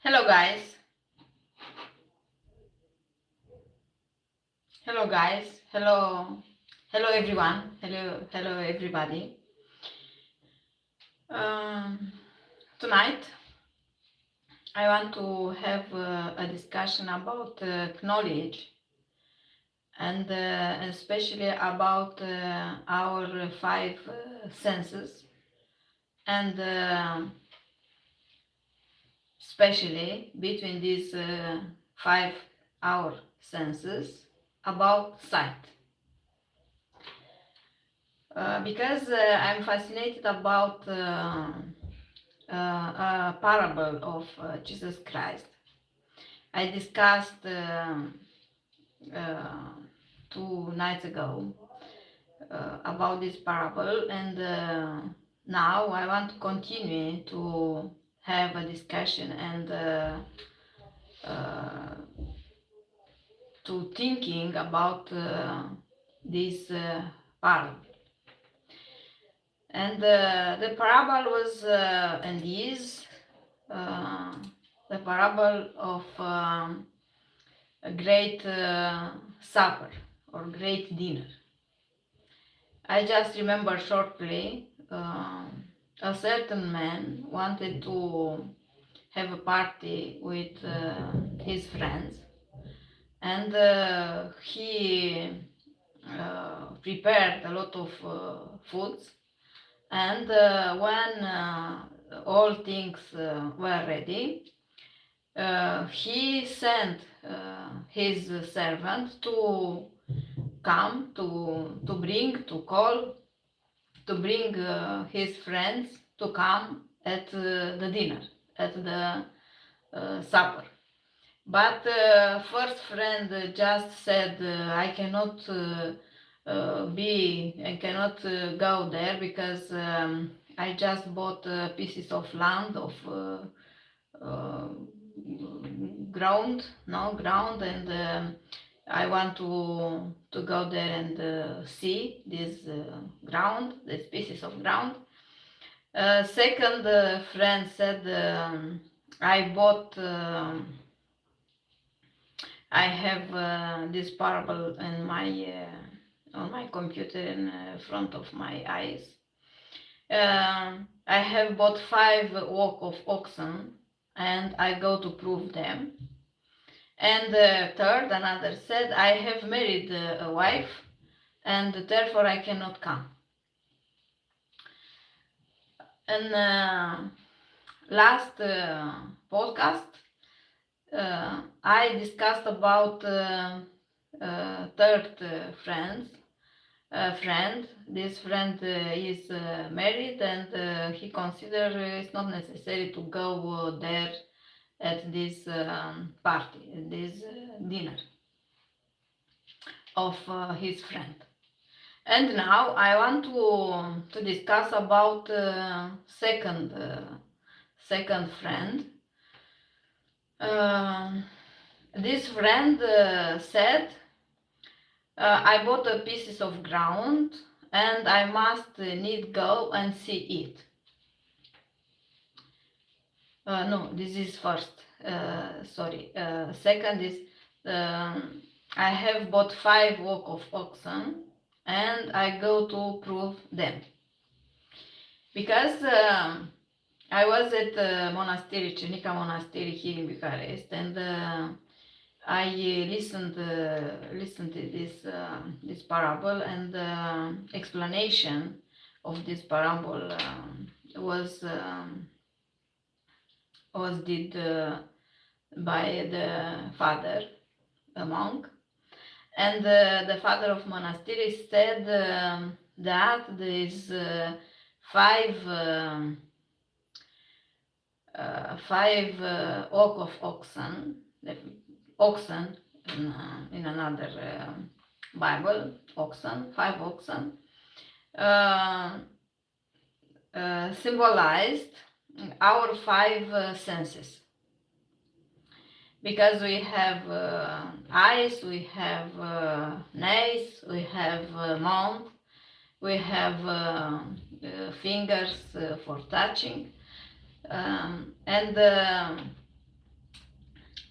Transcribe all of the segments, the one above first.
Hello guys. Hello guys. Hello everyone. Hello everybody. Um, Tonight I want to have a discussion about knowledge and especially about our five senses and especially between these five our senses about sight. Because I'm fascinated about a parable of Jesus Christ. I discussed uh, 2 nights ago about this parable, and now I want to continue to have a discussion and uh, to thinking about this parable. And the parable was and is uh, the parable of a great supper or great dinner. I just remember shortly a certain man wanted to have a party with his friends, and he prepared a lot of foods. And when all things were ready, he sent his servant to come to bring to call to bring his friends to come at the dinner, at the supper. But first friend just said, I cannot I cannot go there because I just bought pieces of land of uh, ground, no ground, and I want to go there and see this ground, these pieces of ground. Second friend said, I bought. I have this parable in my on my computer in front of my eyes. I have bought 5 yoke of oxen, and I go to prove them. And third, another said, I have married a wife, and therefore I cannot come. And last podcast, I discussed about third friend. This friend is married, and he considers it's not necessary to go there at this party, this dinner of his friend. And now I want to discuss about second friend. Um this friend said, I bought a pieces of ground and I must need go and see it. No, this is first. Sorry. Second is, I have bought 5 yoke of oxen and I go to prove them. Because I was at monastery, Cernica monastery here in Bucharest, and I listened to this parable, and explanation of this parable was did by the father, a monk, and the father of monastery said that there is 5 yoke of oxen, oxen in another Bible, oxen, 5 oxen, uh, symbolized our 5 senses. Because we have eyes, we have nose, we have mouth, we have fingers for touching, and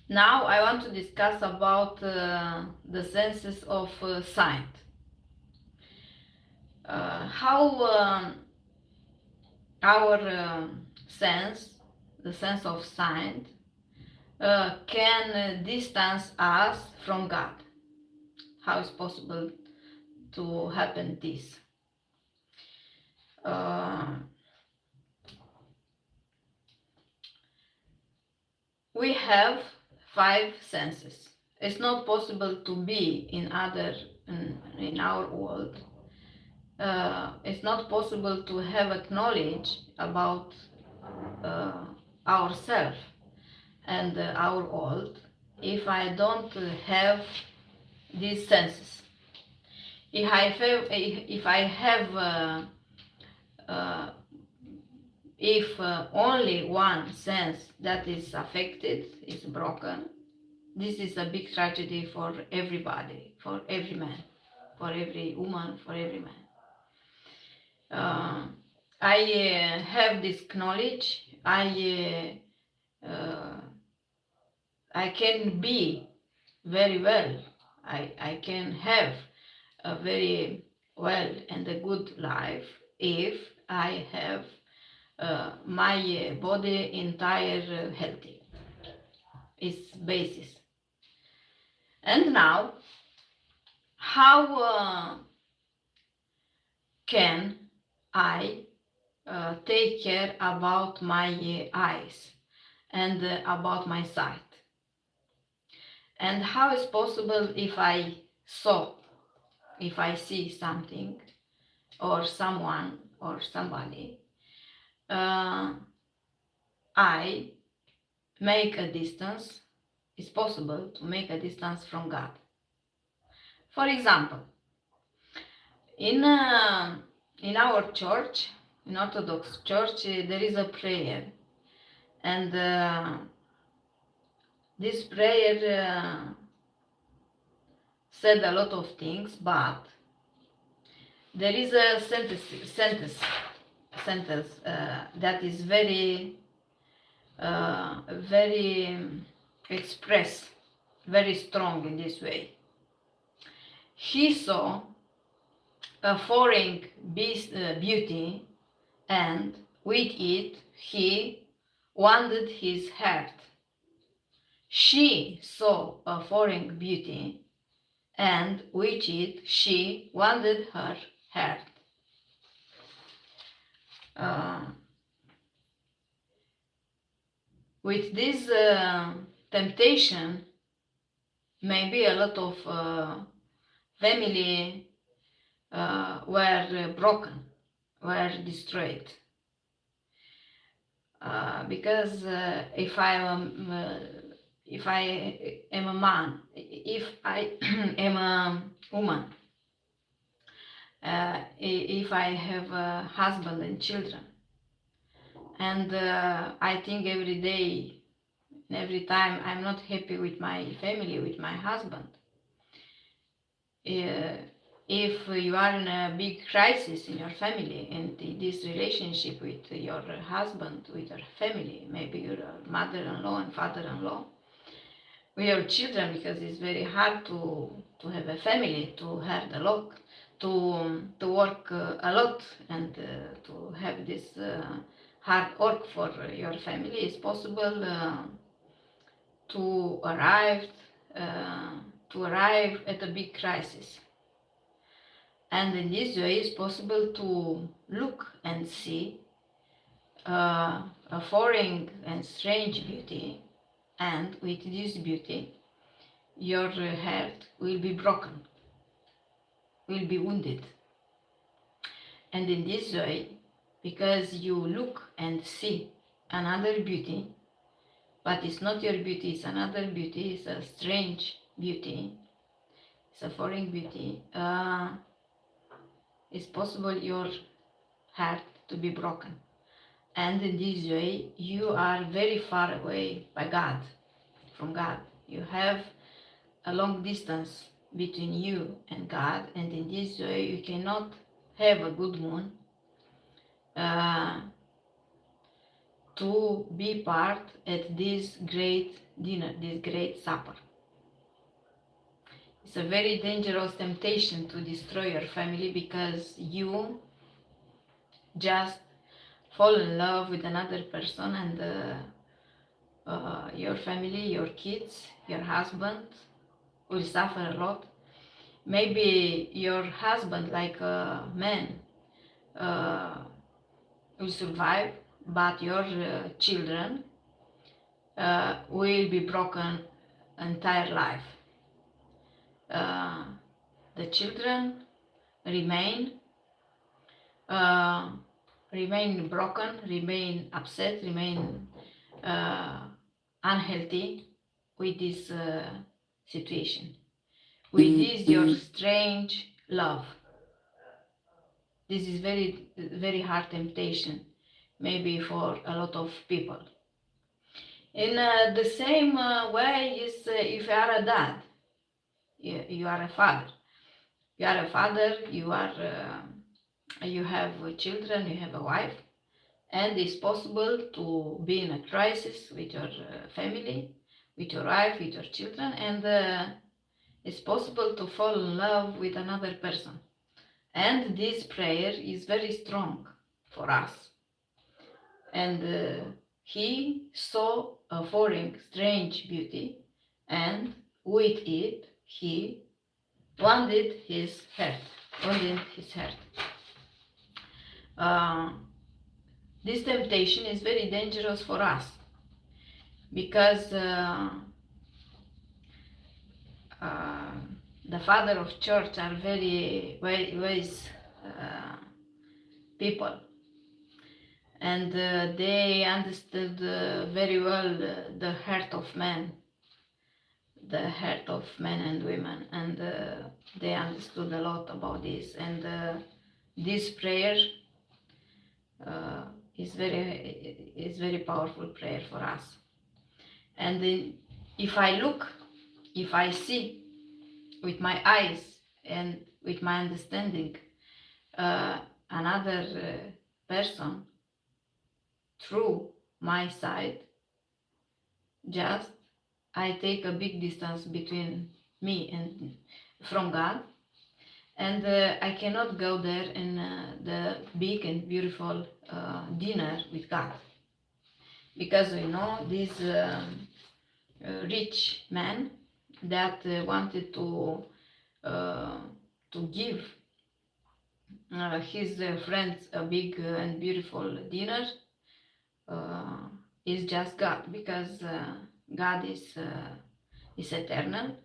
Now I want to discuss about the senses of sight. How our sense, the sense of sight, can distance us from God. How is possible to happen this? Uh, we have five senses. It's not possible to be in our world. It's not possible to have a knowledge about uh, ourselves and our world if I don't have these senses. If I have uh, if only one sense that is affected, is broken, this is a big tragedy for everybody, for every man, for every woman, for every man. I have this knowledge. I can be very well. I can have a very well and a good life if I have my body entire healthy. It's basis. And now, how can I take care about my eyes and about my sight? And how is possible if I see something or someone or somebody, I make a distance, it's possible to make a distance from God. For example, in our church, in Orthodox Church, there is a prayer, and this prayer said a lot of things, but there is a sentence that is very express, very strong in this way. He saw a foreign beauty, and with it he wounded his heart. She saw a foreign beauty, and with it she wounded her heart. Uh, with this temptation, maybe a lot of family were broken, were destroyed. Because if I am a man, if I am a woman, if I have a husband and children, and I think every day, every time I'm not happy with my family, with my husband, if you are in a big crisis in your family and this relationship with your husband, with your family, maybe your mother-in-law and father-in-law, with your children, because it's very hard to have a family, to have the lot, to work a lot, and to have this hard work for your family, it's possible to arrive at a big crisis. And in this way, it's possible to look and see a foreign and strange beauty, and with this beauty, your heart will be broken, will be wounded. And in this way, because you look and see another beauty, but it's not your beauty, it's another beauty, it's a strange beauty, it's a foreign beauty, it's possible your heart to be broken. And in this way, you are very far away from God. You have a long distance between you and God, and in this way, you cannot have a good moon to be part at this great dinner, this great supper. It's a very dangerous temptation to destroy your family because you just fall in love with another person, and your family, your kids, your husband will suffer a lot. Maybe your husband, like a man, uh, will survive, but your children will be broken entire life. The children remain remain broken, remain upset, remain unhealthy with this situation, with this your strange love. This is very hard temptation, maybe for a lot of people. In the same way is if you are a dad, you are a father. You are a father, you have children, you have a wife, and it's possible to be in a crisis with your family, with your wife, with your children, and it's possible to fall in love with another person. And this prayer is very strong for us. And he saw a foreign, strange beauty, and with it he wounded his heart. Uh, this temptation is very dangerous for us because the father of church are very wise people, and they understood very well the heart of man, the heart of men and women, and they understood a lot about this. And this prayer is very powerful prayer for us. And if I see with my eyes and with my understanding another person through my side, just I take a big distance between me and from God, and I cannot go there in the big and beautiful dinner with God, because this rich man that wanted to give his friends a big and beautiful dinner is just God, because God is eternal,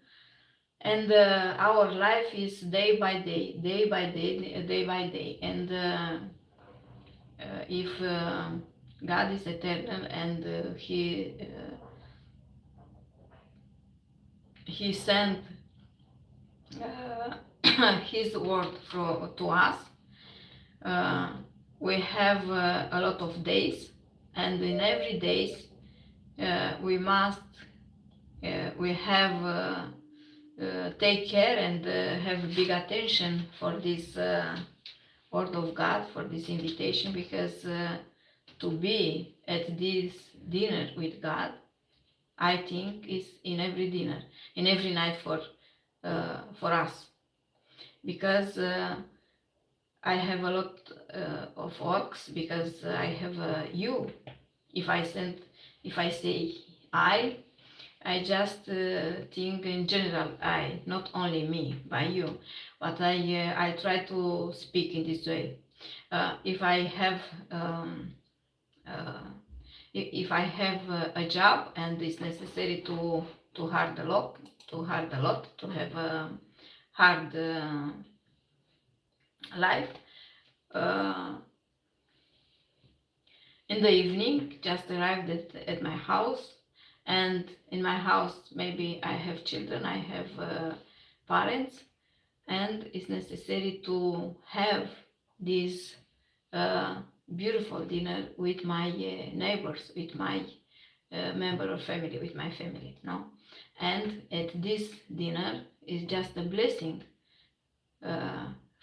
and our life is day by day, day by day, day by day. And if God is eternal, and he sent his word to us, we have a lot of days, and in every days we must we have take care and have big attention for this word of God, for this invitation, because to be at this dinner with God, I think, is in every dinner, in every night for us, because I have a lot of works, because I have you. If I say I just think in general, not only me, by you, but I try to speak in this way. If I have if I have a job and it's necessary to hard a lot, to have a hard life, in the evening just arrived at my house, and in my house maybe I have children, I have parents, and it's necessary to have this beautiful dinner with my neighbors, with my member of family, with my family, no? And at this dinner is just a blessing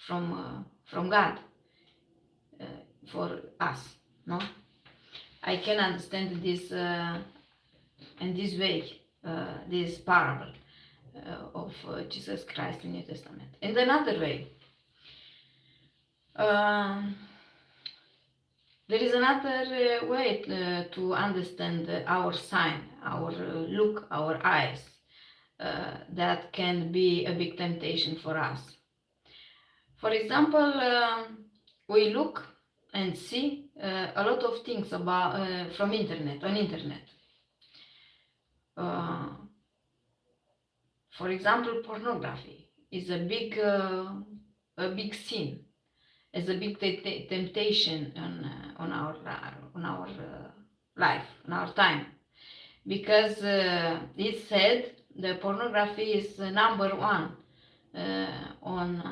from God for us, no? I can understand this in this way, this parable of Jesus Christ in New Testament. In another way, um, there is another way to understand our sign, our look, our eyes, that can be a big temptation for us. For example, we look and see a lot of things about from internet, on internet. For example, pornography is a big sin, is a big temptation on our life, on our time, because it's said the pornography is number one on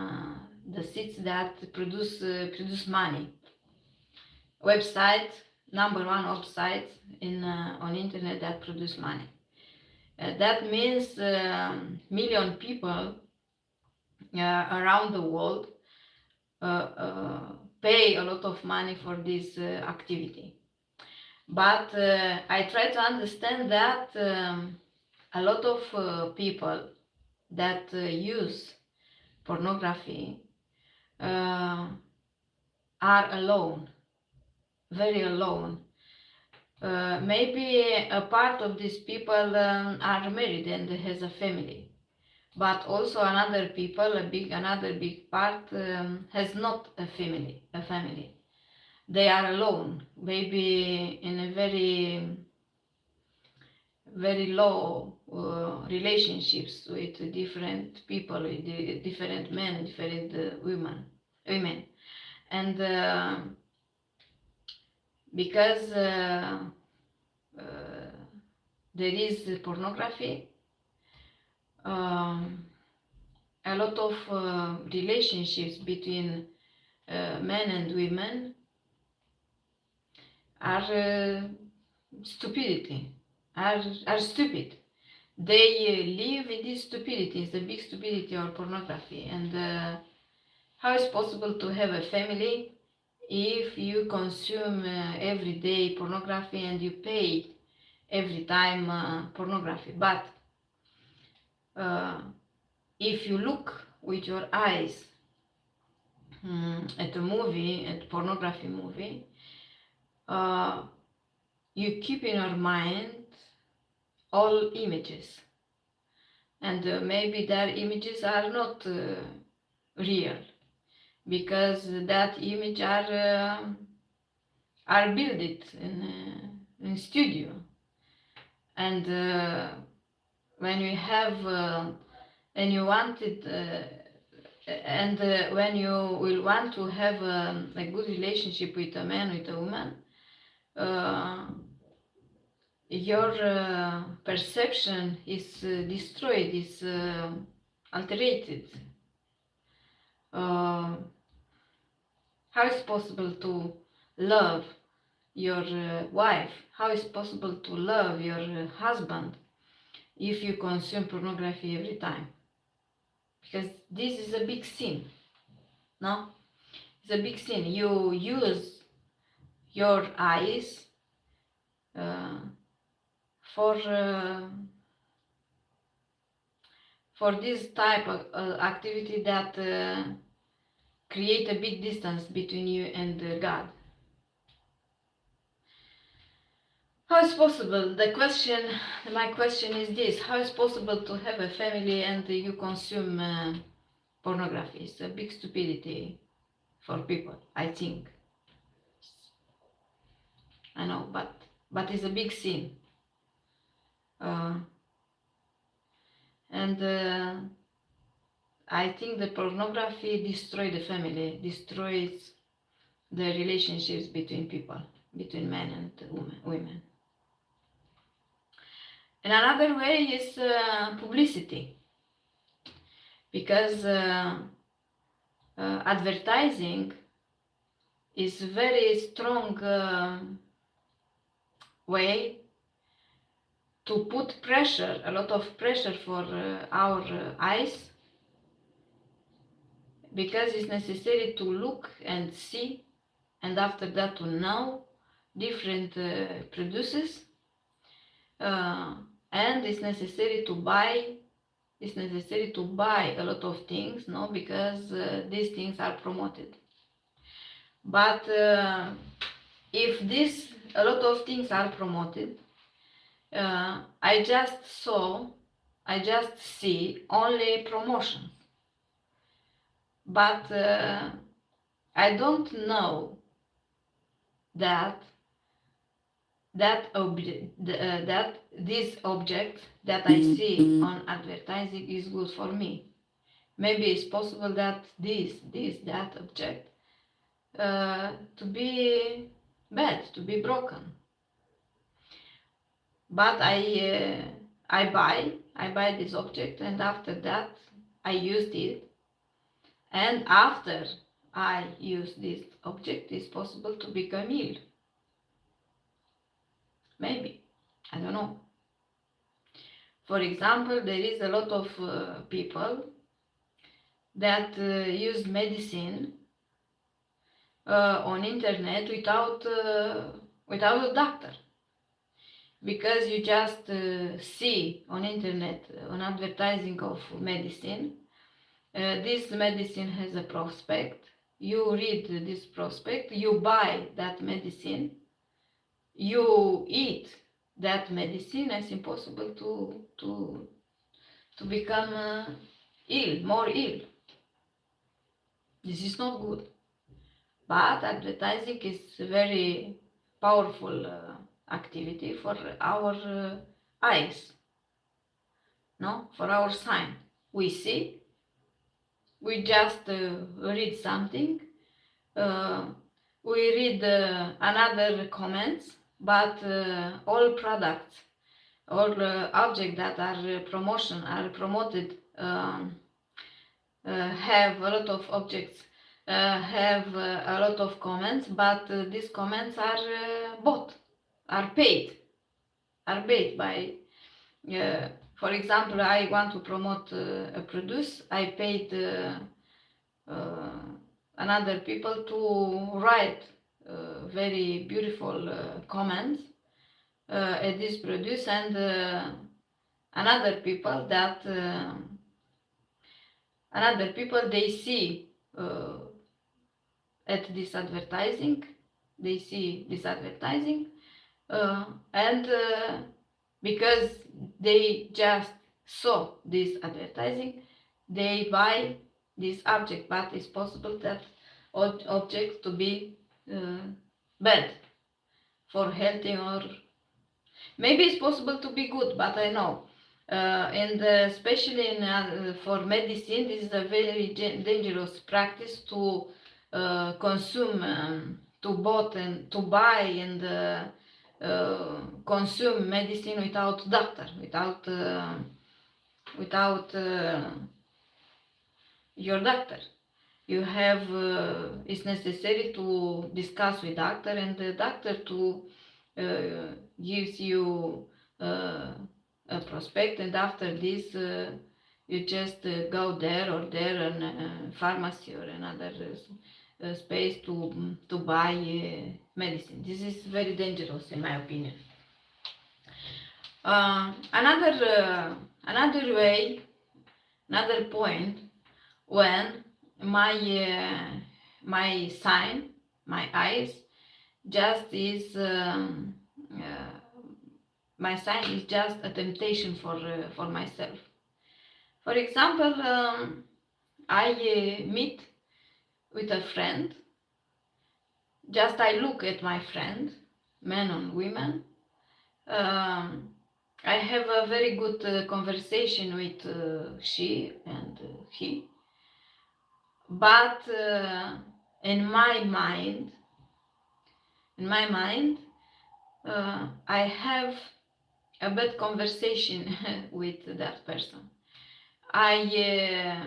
the sites that produce money. Website, number one website in on internet that produce money. That means million people around the world pay a lot of money for this activity. But I try to understand that a lot of people that use pornography are alone, very alone. Maybe a part of these people are married and has a family, but also another big part has not a family. They are alone, maybe in a very low relationships with different people, with different men, different women, and because there is pornography, a lot of relationships between men and women are stupidity, are stupid. They live in this stupidity, it's a big stupidity or pornography. And how is possible to have a family if you consume every day pornography and you pay every time pornography? But if you look with your eyes at a movie, at pornography movie, you keep in your mind all images, and maybe their images are not real, because that image are built in studio, and when you have and you want it and when you will want to have a good relationship with a man, with a woman, your perception is destroyed, is altered. How is possible to love your wife? How is possible to love your husband if you consume pornography every time? Because this is a big sin, no? It's a big sin. You use your eyes for this type of activity that create a big distance between you and God. How is possible? My question is this: how is possible to have a family and you consume pornography? It's a big stupidity for people, I think. I know, but it's a big sin. And I think the pornography destroys the family, destroys the relationships between people, between men and women. And another way is publicity, because advertising is a very strong way to put pressure, a lot of pressure for our eyes, because it's necessary to look and see, and after that to know different produces, and it's necessary to buy. It's necessary to buy a lot of things, no, because these things are promoted. But if this a lot of things are promoted, I just see only promotions, but I don't know that that this object that I see on advertising is good for me. Maybe it's possible that that object to be bad, to be broken. But I buy this object, and after that I used it, and after I use this object, it's possible to become ill. Maybe, I don't know. For example, there is a lot of people that use medicine on internet without a doctor, because you just see on internet an advertising of medicine. This medicine has a prospect. You read this prospect, you buy that medicine, you eat that medicine, and it's impossible to become ill, more ill. This is not good. But advertising is a very powerful activity for our eyes, no, for our sign. We see, we just read something, we read another comments, but all products, all objects that are promoted have a lot of objects, have a lot of comments, but these comments are bought, are paid by, for example, I want to promote a produce, I paid another people to write very beautiful comments at this produce, and another people they see at this advertising, and because they just saw this advertising, they buy this object. But it's possible that object to be bad for healthy, or maybe it's possible to be good, but I know. And especially for medicine, this is a very dangerous practice to consume, to buy and consume medicine without doctor, without your doctor. You have it's necessary to discuss with doctor, and the doctor to gives you a prospect, and after this you just go there or there in a pharmacy or another space to buy medicine. This is very dangerous in my opinion. Another way, another point, when my sign, my eyes, just is my sign is just a temptation for myself. For example, I meet with a friend. Just I look at my friend, men and women. I have a very good conversation with she and he, but in my mind, I have a bad conversation with that person. I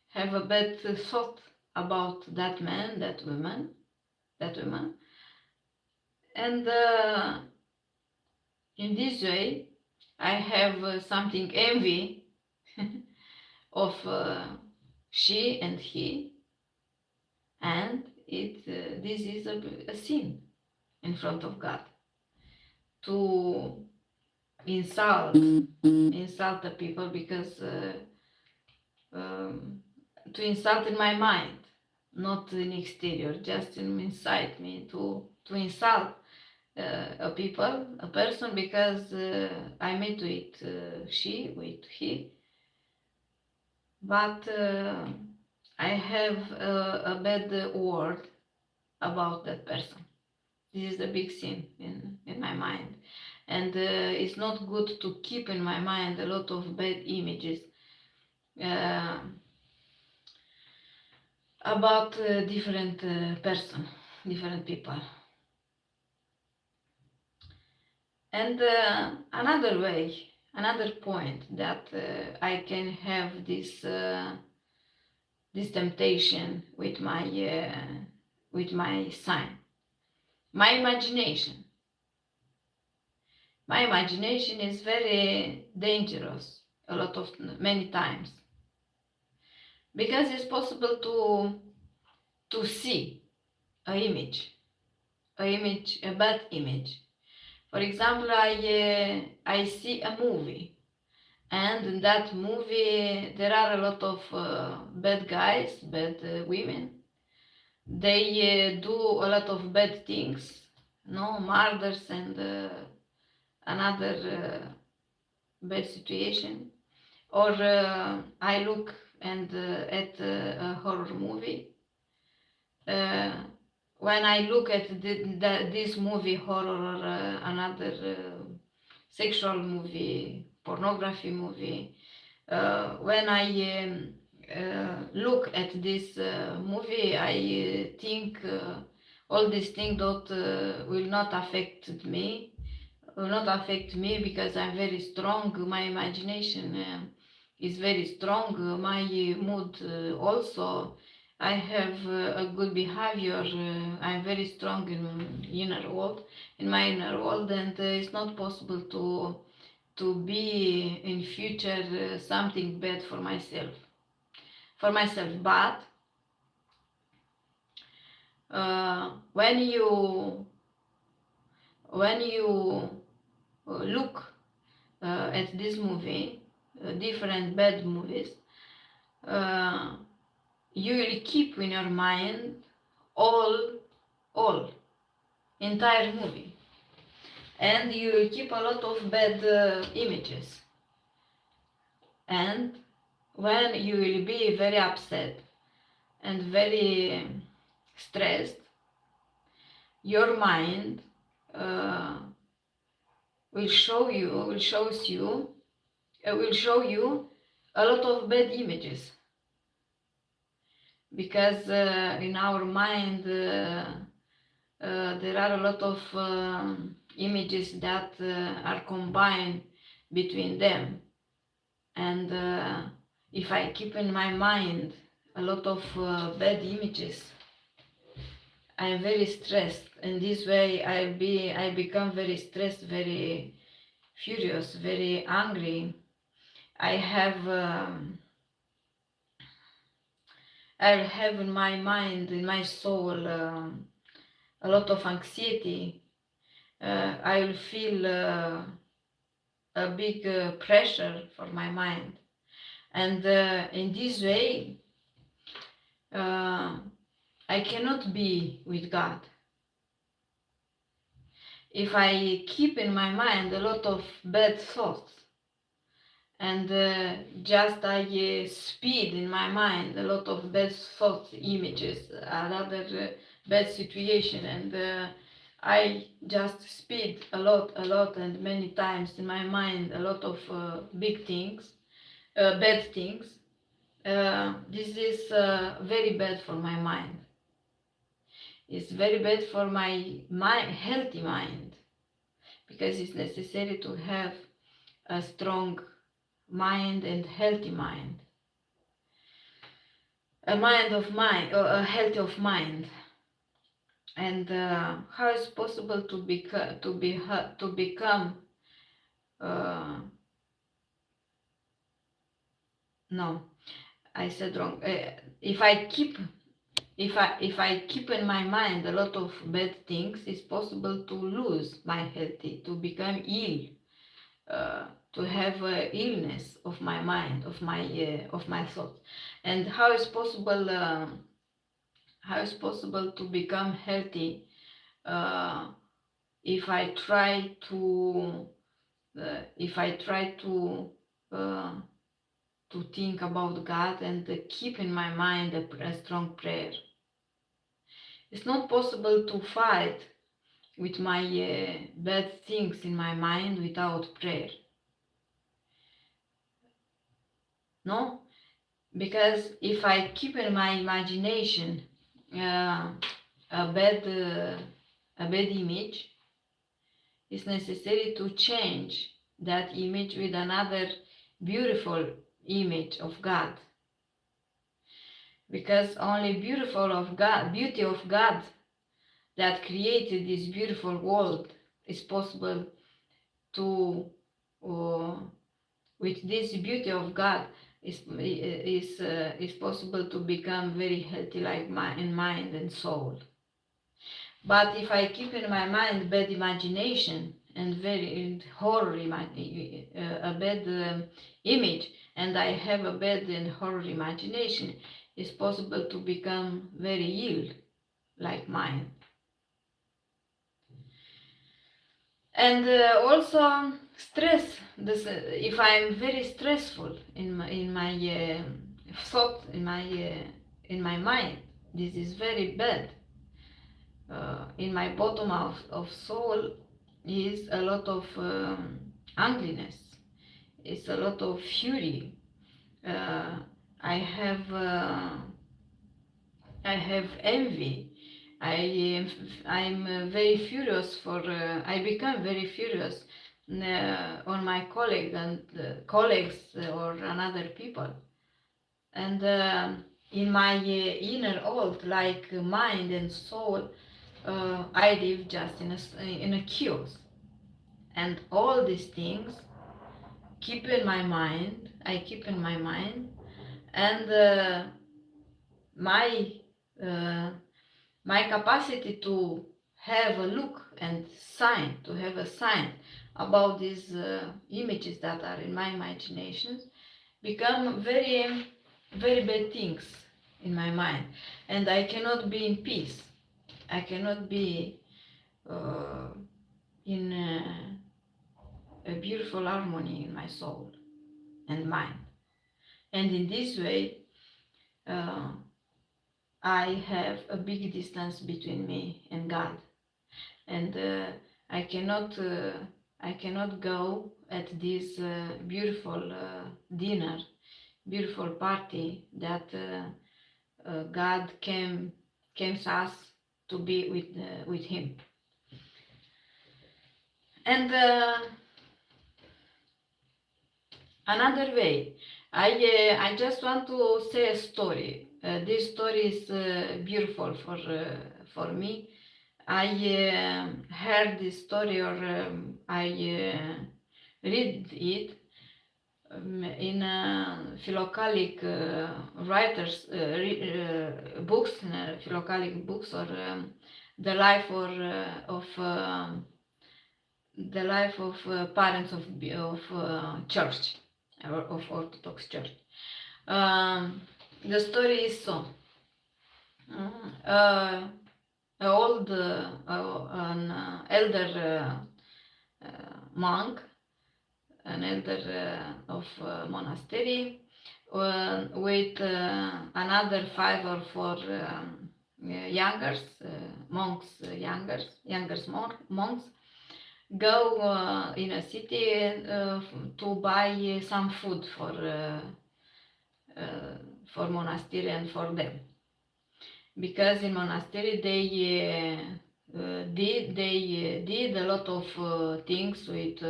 have a bad thought about that man, that woman, and in this way I have something envy of she and he, and this is a sin. in front of God, to insult the people, because to insult in my mind, not in exterior, just inside me, to insult a person, because I met with with he, but I have a bad word about that person. This is a big sin in my mind, and it's not good to keep in my mind a lot of bad images uh, about different person, different people. And another point that I can have this temptation with my sign, my imagination. My imagination is very dangerous a lot of many times, because it's possible to see a bad image. For example, I see a movie, and in that movie there are a lot of bad guys, bad women. They do a lot of bad things, no murders and another bad situation. Or I look and at a horror movie. Uh, when I look at this movie, horror, or another sexual movie, pornography movie, when I look at this movie, I think all these things that will not affect me, because I'm very strong. My imagination is very strong. My mood also. I have a good behavior. I'm very strong in my inner world, and it's not possible to be in future something bad for myself. But when you look at this movie, different bad movies, uh, you will keep in your mind all entire movie, and you will keep a lot of bad images. And when you will be very upset and very stressed, your mind uh, will show you a lot of bad images, because in our mind there are a lot of images that are combined between them. And if I keep in my mind a lot of bad images, I am very stressed. And this way I become very stressed, very furious, very angry. I have in my mind, in my soul, a lot of anxiety. I will feel a big pressure for my mind. And in this way, I cannot be with God. If I keep in my mind a lot of bad thoughts, and just I speed in my mind a lot of bad thoughts, images, another bad situation, and I just speed a lot, and many times in my mind a lot of big things, bad things. This is very bad for my mind. It's very bad for my healthy mind, because it's necessary to have a strong mind and healthy mind. A healthy of mind. And how is possible to become no, I said wrong. If I keep if I keep in my mind a lot of bad things, it's possible to lose my healthy, to become ill, to have illness of my mind, of my thoughts. And how is possible to become healthy uh, if I try to if I try uh, to think about God and keep in my mind a strong prayer. It's not possible to fight with my bad things in my mind without prayer. No? Because if I keep in my imagination uh, a bad image, it's necessary to change that image with another beautiful image of God. Because only beauty of God that created this beautiful world is possible to, with this beauty of God, is possible to become very healthy, like in mind and soul. But if I keep in my mind bad imagination and very horror, a bad image, and I have a bad and horror imagination, it's possible to become very ill, like mine. And also stress. If I'm very stressful in my thought, in my mind, this is very bad. In my bottom of soul is a lot of ungliness. It's a lot of fury. Uh, I have envy. I'm very furious I become very furious on my colleagues or another people. And in my inner world, like mind and soul, I live just in a chaos. And all these things keep in my mind. I keep in my mind, and my uh, my capacity to have a look and to have a sign about these images that are in my imaginations become very, very bad things in my mind, and I cannot be in peace. I cannot be in a beautiful harmony in my soul and mind. And in this way, uh, I have a big distance between me and God, and I cannot go at this beautiful dinner, beautiful party that God came us to be with Him. And another way, I just want to say a story. This story is beautiful for me. I heard this story, or I read it in philocalic writers books, philocalic books, or the life of parents of church, or of Orthodox Church. The story is so. An elder monk, an elder of monastery, with another 5 or 4 monks, go in a city to buy some food for monastery and for them, because in monastery they did a lot of things with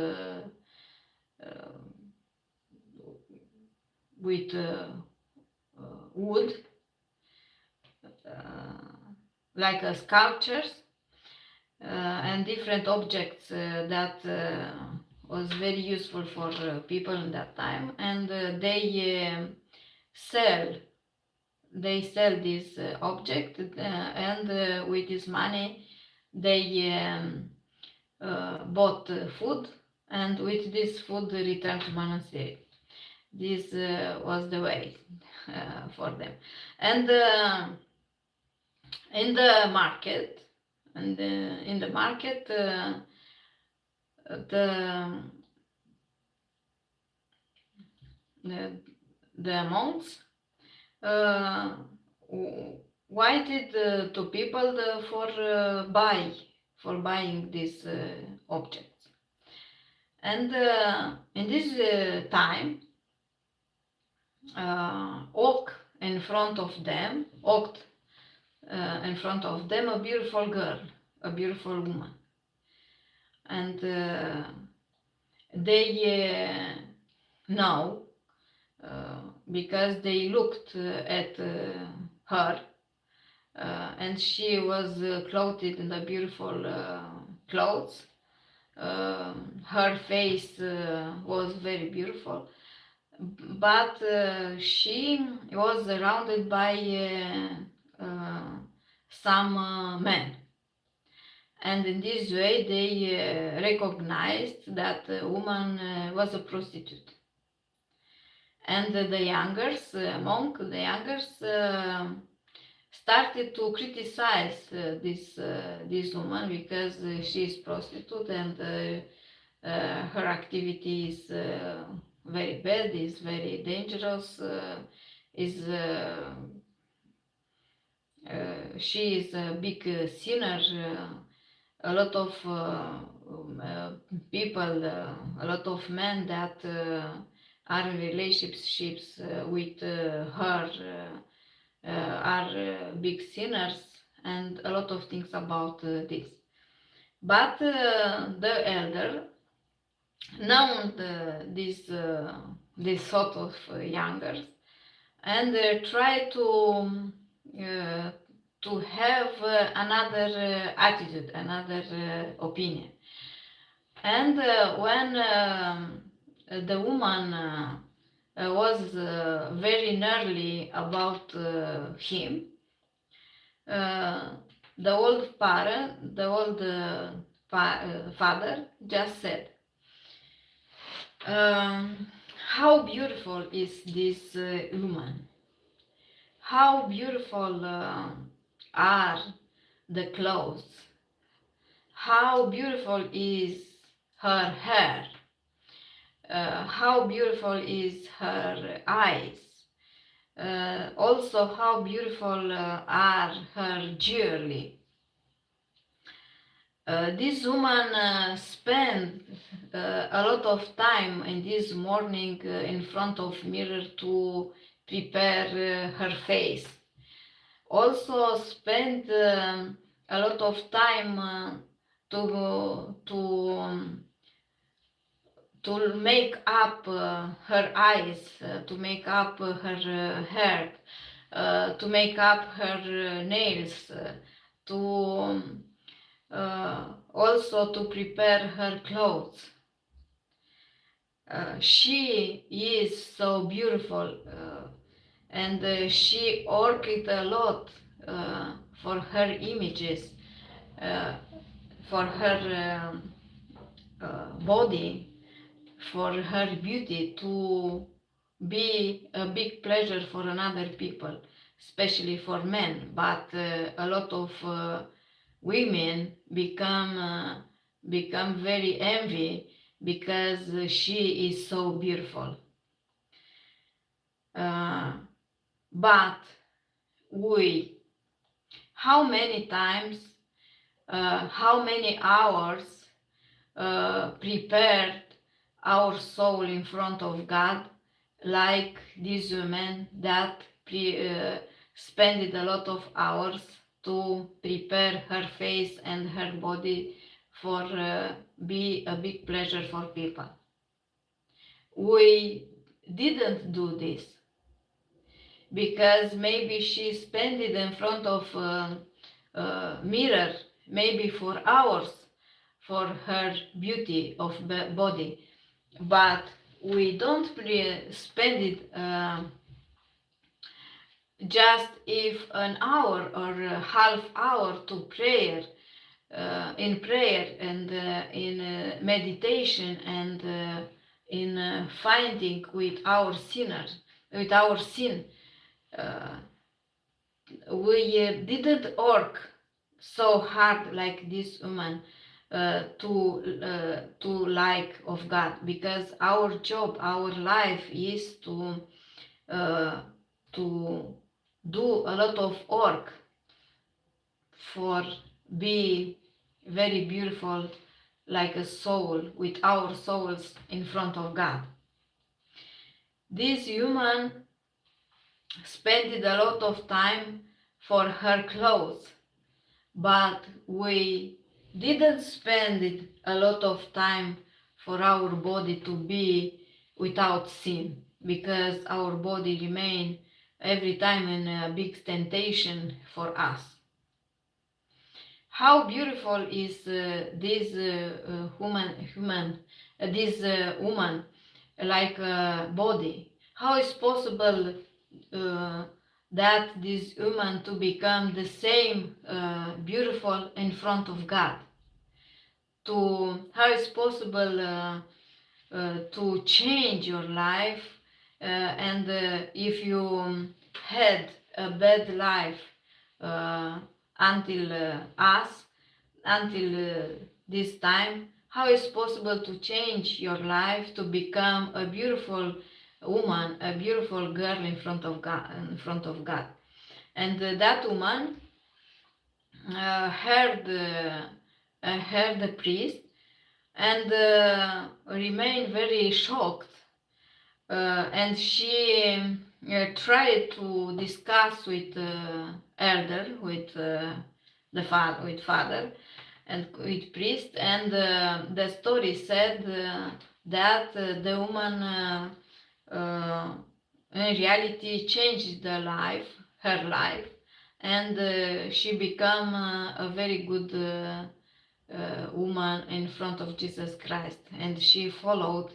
wood, like sculptures and different objects that was very useful for people in that time, and they sell they sell this object, and with this money they bought food, and with this food they returned to monastery. This was the way for them. And in the market, the the, the monks uh, wanted to people for buying these objects. And in this time, walked in front of them a beautiful girl, a beautiful woman, and they know because they looked at her, and she was clothed in the beautiful clothes. Her face was very beautiful, but she was surrounded by some men, and in this way they recognized that the woman was a prostitute. And the youngers, the youngers started to criticize this woman because she is prostitute, and her activity is very bad, is very dangerous, she is a big sinner. A lot of people, a lot of men that are in relationships with her are big sinners, and a lot of things about this. But the elder, known this sort of youngers, and try to have another attitude, another opinion. And when the woman was very nearly about him, the old father just said, how beautiful is this woman, how beautiful are the clothes, how beautiful is her hair, how beautiful is her eyes, also how beautiful are her jewelry. This woman spent a lot of time in this morning in front of mirror to prepare her face. Also spent a lot of time to make up her eyes, to make up her hair, to make up her nails, to also to prepare her clothes. She is so beautiful, and she worked a lot for her images, for her body, for her beauty, to be a big pleasure for another people, especially for men. But a lot of women become very envy because she is so beautiful. But how many times, how many hours prepared our soul in front of God, like this woman that spent a lot of hours to prepare her face and her body for be a big pleasure for people. We didn't do this because maybe she spent it in front of mirror, maybe for hours, for her beauty of body, but we don't spend it just if an hour or a half hour to prayer, in prayer and in meditation and in finding with our sinners, with our sin, uh, we didn't work so hard like this woman to like of God, because our job, our life is uh, to do a lot of work for be very beautiful, like a soul, with our souls in front of God. This woman spent a lot of time for her clothes, but we didn't spend it a lot of time for our body to be without sin, because our body remain every time in a big temptation for us. How beautiful is this this woman, like body? How is possible uh, that this woman to become the same beautiful in front of God? To how is possible to change your life, and if you had a bad life uh, until us, until this time, how is possible to change your life to become a beautiful woman, a beautiful girl in front of God, And that woman heard the priest and remained very shocked, and she tried to discuss with elder, with with father and with priest, and the story said that the woman in reality changed her life, and she became a very good woman in front of Jesus Christ, and she followed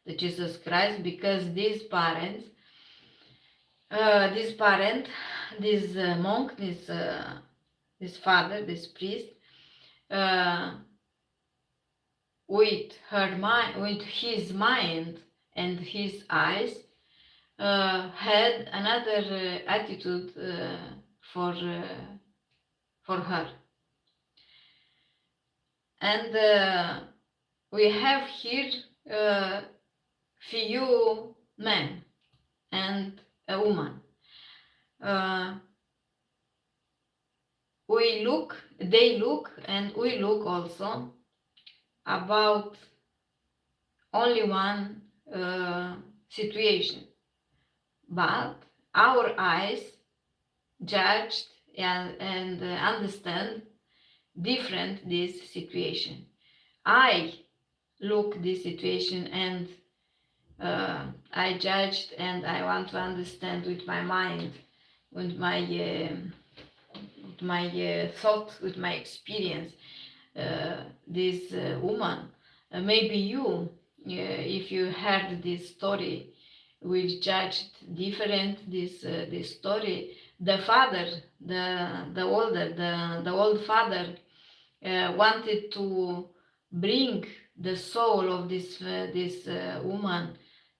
the Jesus Christ, because these parents, this parent, this monk, this father, this priest, uh, with her mind, with his mind and his eyes, had another attitude for for her, and we have here few men and a woman. Uh, they look, and we look also about only one situation, but our eyes judged and understand different this situation. I look this situation and I judged, and I want to understand with my mind, with my thought, with my experience, this woman. Maybe you, if you heard this story, will judge different this story. The father, the old father, wanted to bring the soul of this woman,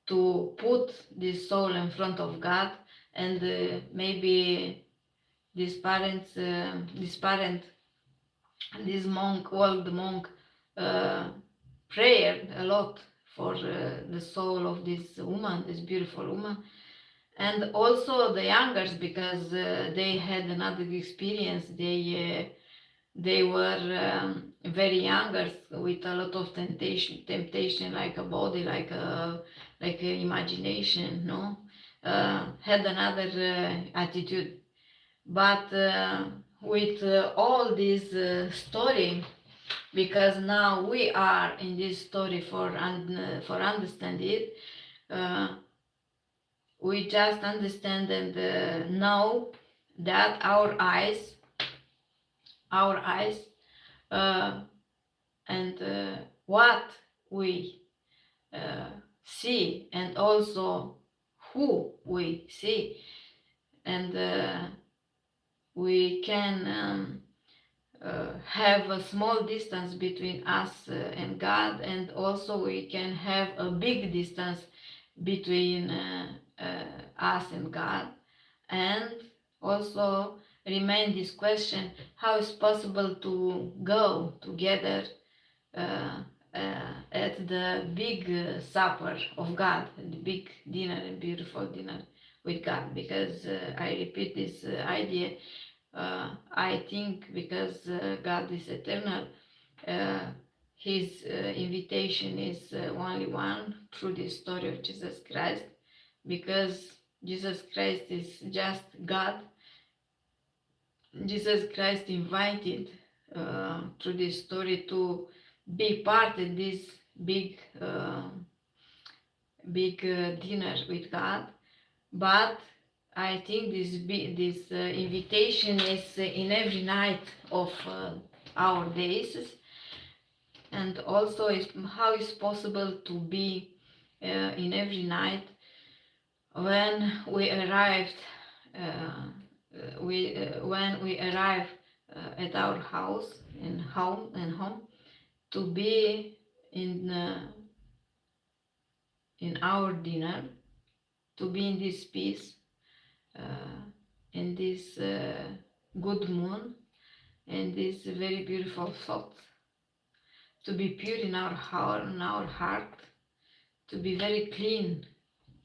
to put this soul in front of God, and maybe this parent, this monk, old monk, uh, prayed a lot for the soul of this woman, this beautiful woman, and also the youngers, because they had another experience. They were very youngers with a lot of temptation, like a body, like a imagination, no, had another attitude. But with all this story, because now we are in this story for understand it, uh, we just understand and know that our eyes, uh, and what we see, and also who we see, and we can have a small distance between us and God, and also we can have a big distance between us and God. And also remain this question: how is possible to go together at the big supper of God, the big dinner and beautiful dinner with God? Because I repeat this idea, I think because God is eternal, uh, his invitation is only one, through the story of Jesus Christ, because Jesus Christ is just God. Jesus Christ invited through this story to be part of this big dinner with God. But I think this invitation is in every night of our days, and also is how is possible to be in every night when we arrived when we arrive at our house and home, to be in our dinner, to be in this peace, in this good moon, and this very beautiful thought, to be pure in our heart, to be very clean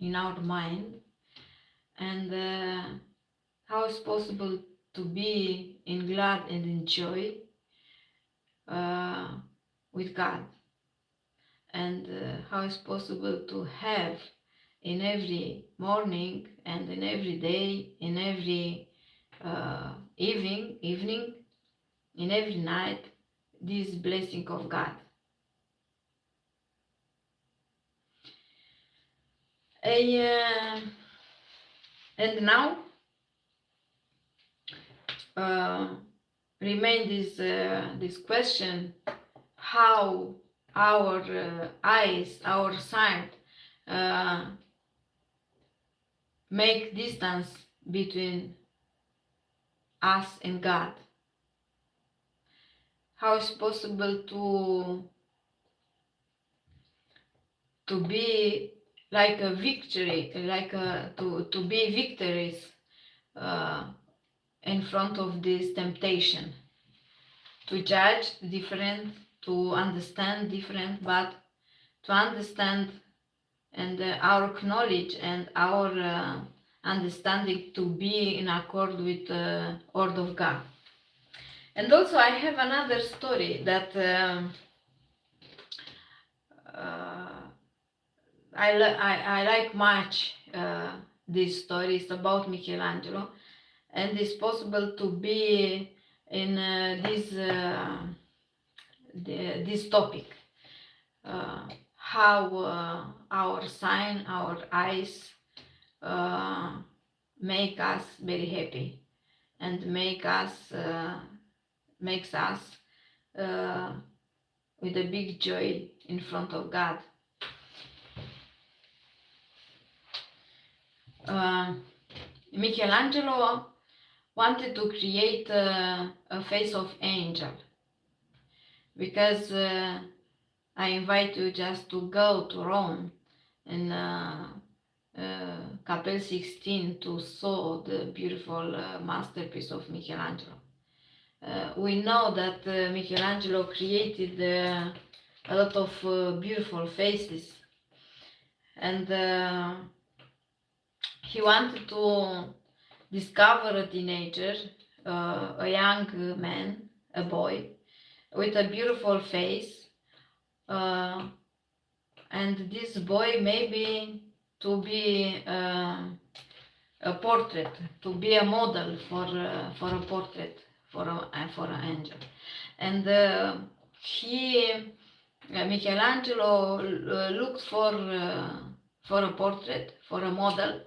in our mind, and how is possible to be in glad and in joy with God, and how is possible to have in every morning and in every day, in every evening, in every night, this blessing of God. And now remain this question: how our eyes, our sight, make distance between us and God. How is possible to be like a victory, like to be victorious in front of this temptation, to judge different, to understand different, but to understand and our knowledge and our understanding to be in accord with the word of God. And also I have another story that I like much. This story is about Michelangelo, and it's possible to be in this topic, how our sign, our eyes make us very happy, and makes us with a big joy in front of God. Michelangelo wanted to create a face of angel, because I invite you just to go to Rome in Capel 16 to saw the beautiful masterpiece of Michelangelo. We know that Michelangelo created a lot of beautiful faces, and he wanted to discover a teenager, a young man, a boy, with a beautiful face, and this boy maybe to be a portrait, to be a model for a portrait, for an angel. And Michelangelo looked for a portrait, for a model,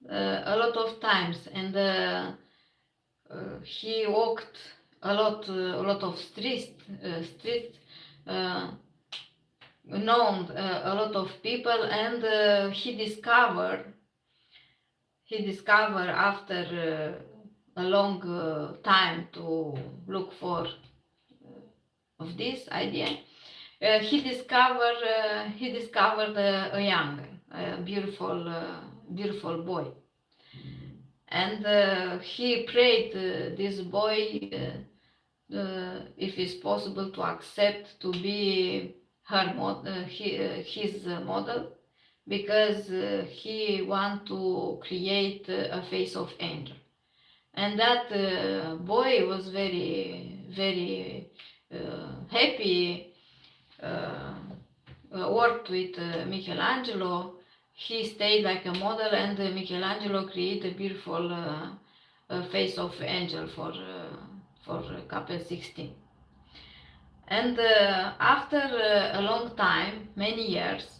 a lot of times, and he walked a lot of streets, known a lot of people, and he discovered he discovered after a long time to look for of this idea. He discovered a young, beautiful boy, and he prayed this boy if it's possible to accept to be his model, because he want to create a face of angel. And that boy was very happy, uh, worked with Michelangelo. He stayed like a model, and Michelangelo created a beautiful face of angel for Capel 16. And after a long time, many years,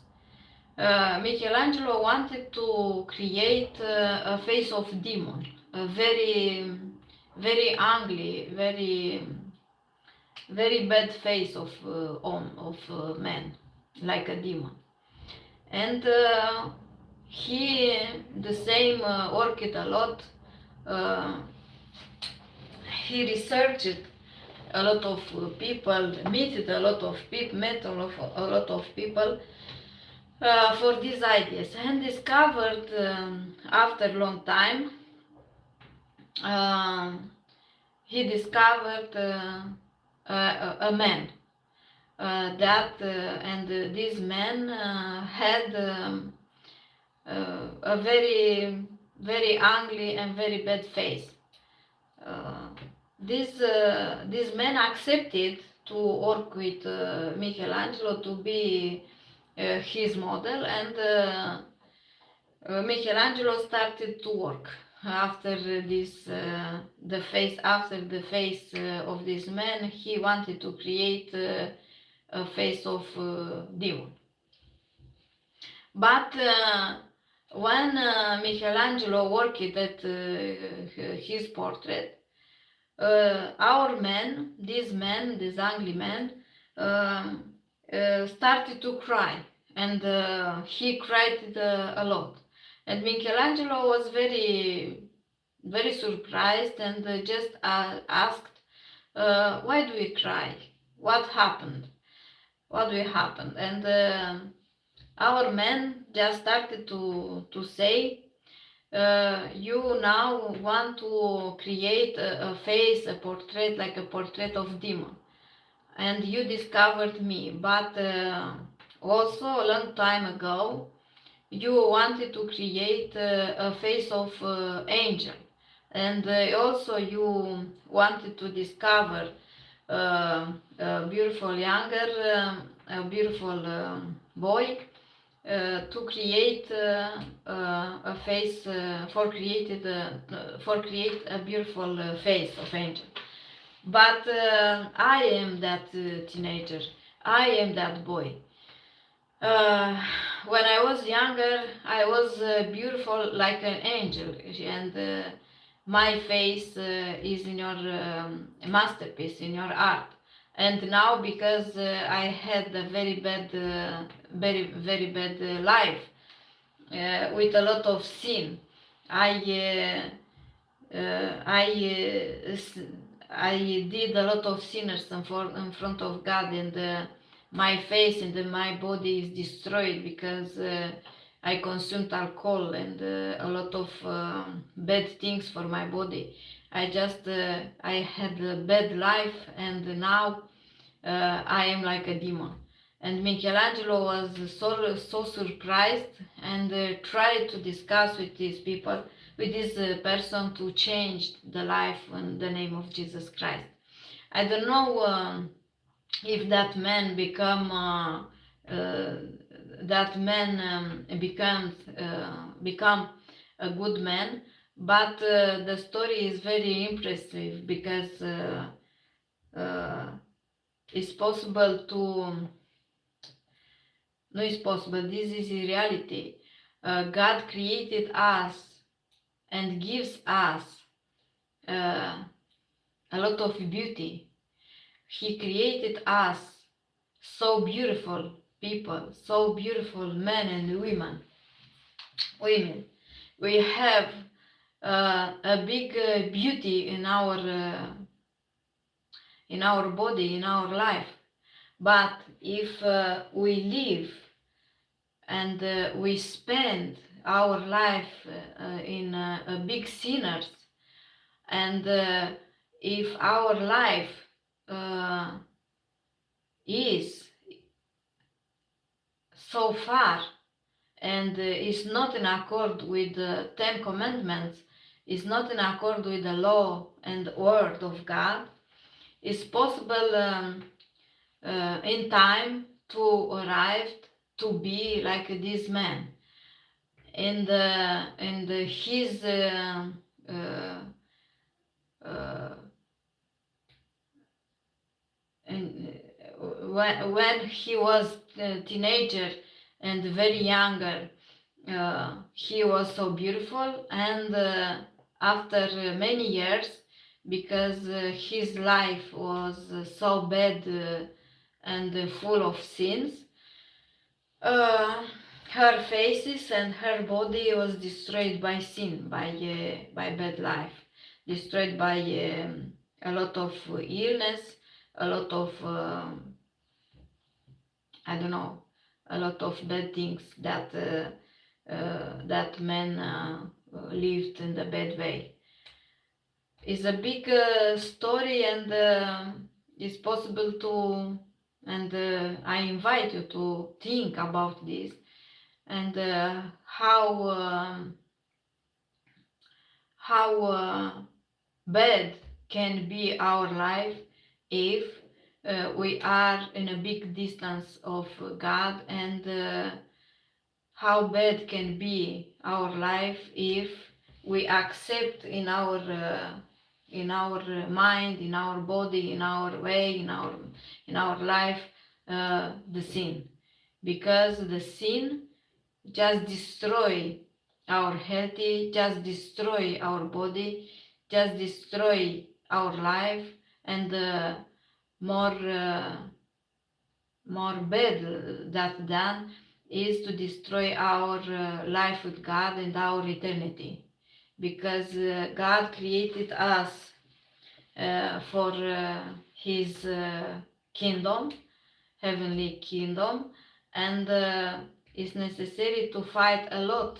Michelangelo wanted to create a face of demon, a very ugly, very bad face of man, like a demon. And he the same worked a lot. Uh, he researched a lot of people, met a lot of people for these ideas, and discovered after a long time, he discovered a man and this man had a very ugly and very bad face. This man accepted to work with Michelangelo to be his model, and Michelangelo started to work after this after the face of this man. He wanted to create a face of demon. But when Michelangelo worked at his portrait, our man, this ugly man, started to cry, and he cried a lot. And Michelangelo was very surprised, and just asked, why do you cry? What happened? What will happen? And our man just started to say, you now want to create a face, a portrait, like a portrait of demon, and you discovered me, but also a long time ago you wanted to create a face of angel, and also you wanted to discover a beautiful a beautiful boy to create a face for create a beautiful face of angel. But I am that teenager. I am that boy. When I was younger, I was beautiful like an angel, and my face is in your masterpiece, in your art. And now, because I had a very bad life with a lot of sin, I did a lot of sinners in front of God, and my face and my body is destroyed because I consumed alcohol and a lot of bad things for my body. I had a bad life, and now I am like a demon. And Michelangelo was so surprised, and tried to discuss with these people, with this person, to change the life in the name of Jesus Christ. I don't know if that man become become a good man, but the story is very impressive, because it's possible to no, it's possible, this is a reality. God created us and gives us a lot of beauty. He created us so beautiful people, so beautiful men and women. we have a big beauty in our body, in our life. But if we live and we spend our life in a big sinners, and if our life uh, is so far and is not in accord with the Ten Commandments, is not in accord with the law and word of God, it's possible in time to arrive to be like this man. And his uh, uh, and when he was a teenager and very younger, he was so beautiful, and after many years, because his life was so bad and full of sins, uh, her faces and her body was destroyed by sin, by bad life, destroyed by a lot of illness, a lot of I don't know, a lot of bad things that that man lived in the bad way. It's a big story, and it's possible to, and I invite you to think about this, and how bad can be our life if we are in a big distance of God, and how bad can be our life if we accept in our mind, in our body, in our way, in our life, the sin, because the sin just destroy our healthy, just destroy our body, just destroy our life, and more more bad that done is to destroy our life with God and our eternity, because God created us for his kingdom, heavenly kingdom, and it's necessary to fight a lot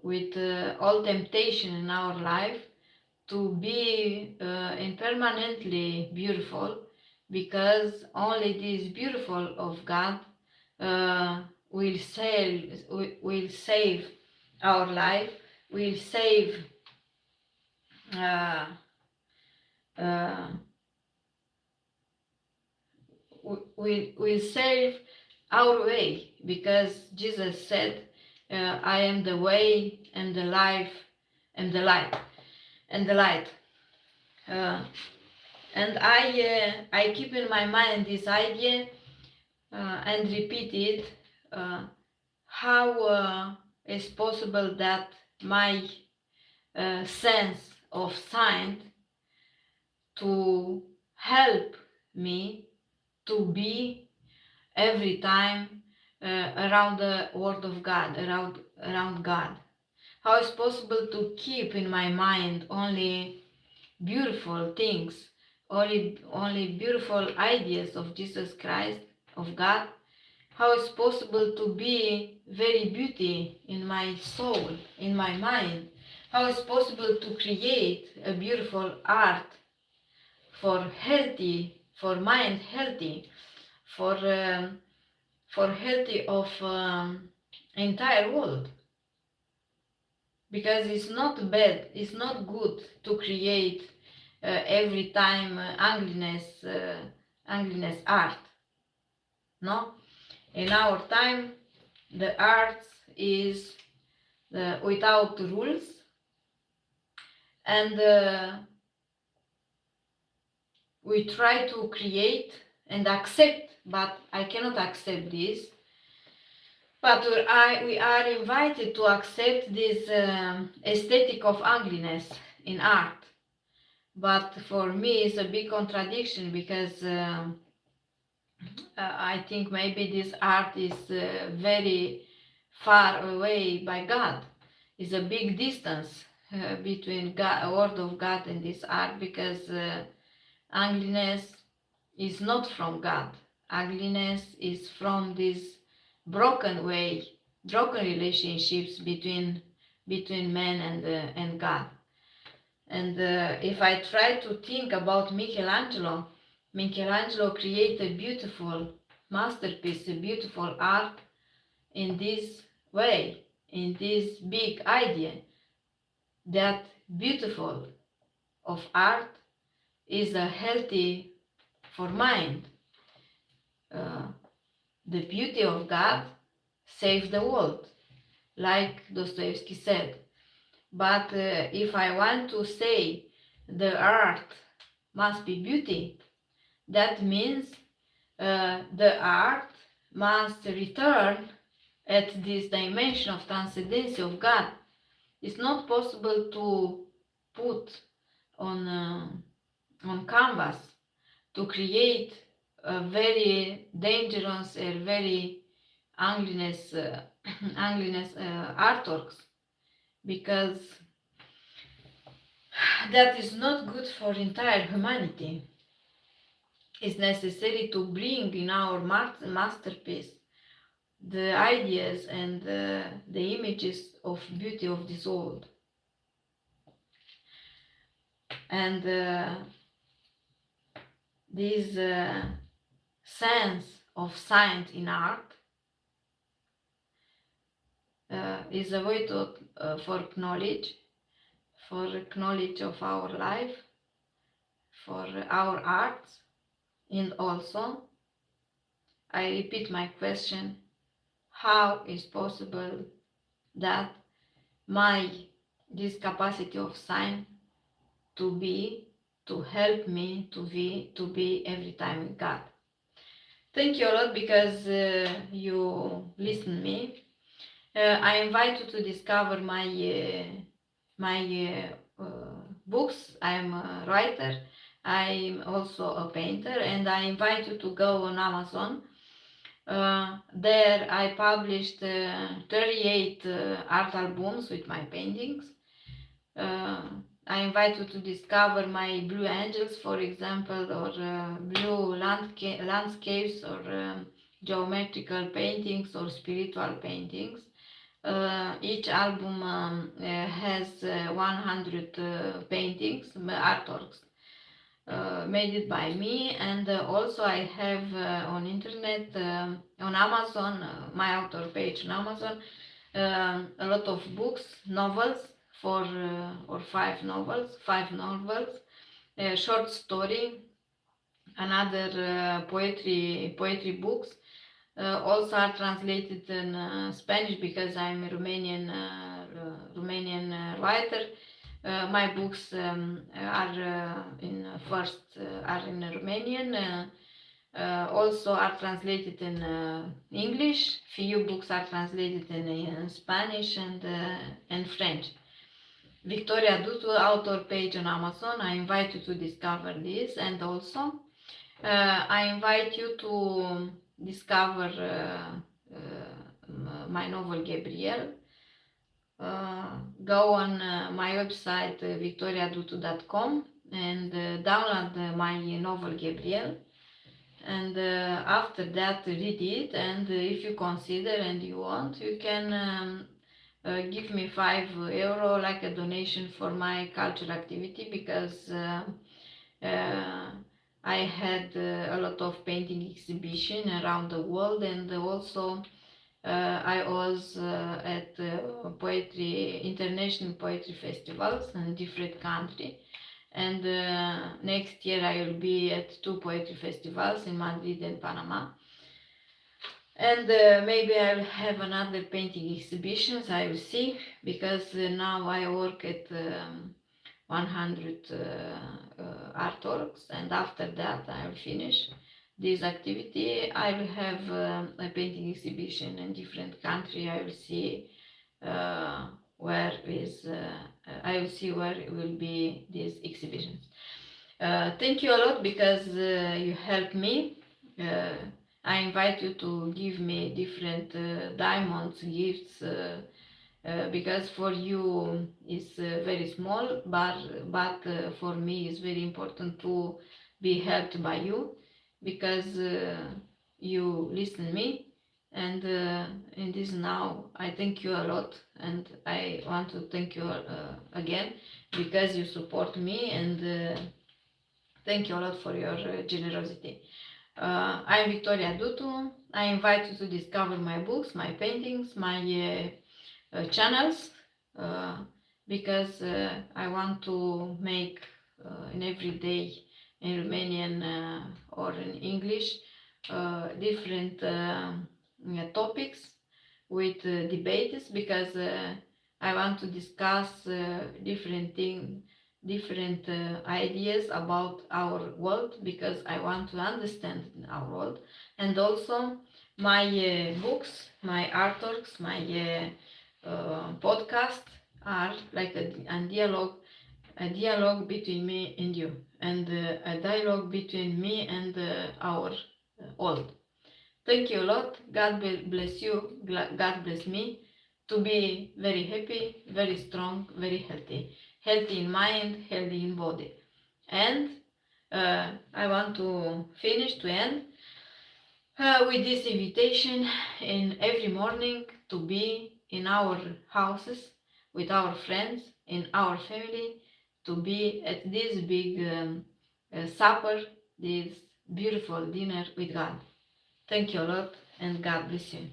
with all temptation in our life to be impermanently beautiful, because only this beautiful of God uh, will save our life, will save uh, uh, will save our way, because Jesus said, I am the way and the life and the light and the light. And I keep in my mind this idea and repeat it. How is possible that my sense of sight to help me to be every time around the Word of God, around God? How is possible to keep in my mind only beautiful things, only beautiful ideas of Jesus Christ, of God? How is possible to be very beauty in my soul, in my mind? How is possible to create a beautiful art for healthy, for mind healthy, for healthy of entire world? Because it's not bad, it's not good to create every time ugliness art. No, in our time, the art is without rules, and we try to create and accept, but I cannot accept this. But we are invited to accept this aesthetic of ugliness in art. But for me, it's a big contradiction, because I think maybe this art is very far away by God. is a big distance between God, word of God and this art, because ugliness is not from God. Ugliness is from this broken way, broken relationships between man and God. And if I try to think about Michelangelo, Michelangelo created a beautiful masterpiece, a beautiful art in this way, in this big idea that beautiful of art is a healthy for mind. Uh, the beauty of God saves the world, like Dostoevsky said. But if I want to say the art must be beauty, that means the art must return at this dimension of transcendency of God. It's not possible to put on canvas to create a very dangerous and very ugliness ugliness artworks, because that is not good for entire humanity. It's necessary to bring in our masterpiece the ideas and the images of beauty of this world. And this sense of science in art is a way to, for knowledge of our life, for our arts. And also, I repeat my question: how is possible that this capacity of science to help me to be every time with God? Thank you a lot because you listen me. I invite you to discover my books. I'm a writer. I'm also a painter, and I invite you to go on Amazon. There I published 38 art albums with my paintings. I invite you to discover my blue angels, for example, or blue landscapes, or geometrical paintings, or spiritual paintings. Each album has 100 paintings, artworks, made it by me. And also I have on internet, on Amazon, my author page on Amazon, a lot of books, novels, or five novels, short story, another poetry books. Also are translated in Spanish, because I'm a Romanian writer. My books are in Romanian. Also are translated in English. Few books are translated in Spanish and French. Victorita Dutu, author page on Amazon. I invite you to discover this, and also I invite you to discover my novel Gabriel. Go on my website victoriadutu.com and download my novel Gabriel, and after that read it, and if you consider and you want, you can give me €5 like a donation for my cultural activity, because I had a lot of painting exhibition around the world, and also I was at international poetry festivals in different countries. And next year I will be at 2 poetry festivals in Madrid and Panama. And maybe I will have another painting exhibitions, I will see, because now I work at 100 artworks, and after that I will finish this activity. I will have a painting exhibition in different countries. I will see where will be these exhibitions. Thank you a lot, because you helped me. I invite you to give me different diamonds, gifts, because for you is very small, but for me it's very important to be helped by you, because you listen me, and in this now I thank you a lot, and I want to thank you again, because you support me, and thank you a lot for your generosity. I'm Victoria Dutu. I invite you to discover my books, my paintings, my channels, uh, because I want to make in every day in Romanian or in English different topics with debates, because I want to discuss different things, different ideas about our world, because I want to understand our world. And also my books, my artworks, my podcast are like a dialogue between me and you, and a dialogue between me and our world. Thank you a lot. God bless you. God bless me to be very happy, very strong, very healthy. Healthy in mind, healthy in body. And I want to finish, to end with this invitation in every morning to be in our houses with our friends, in our family, to be at this big supper, this beautiful dinner with God. Thank you a lot, and God bless you.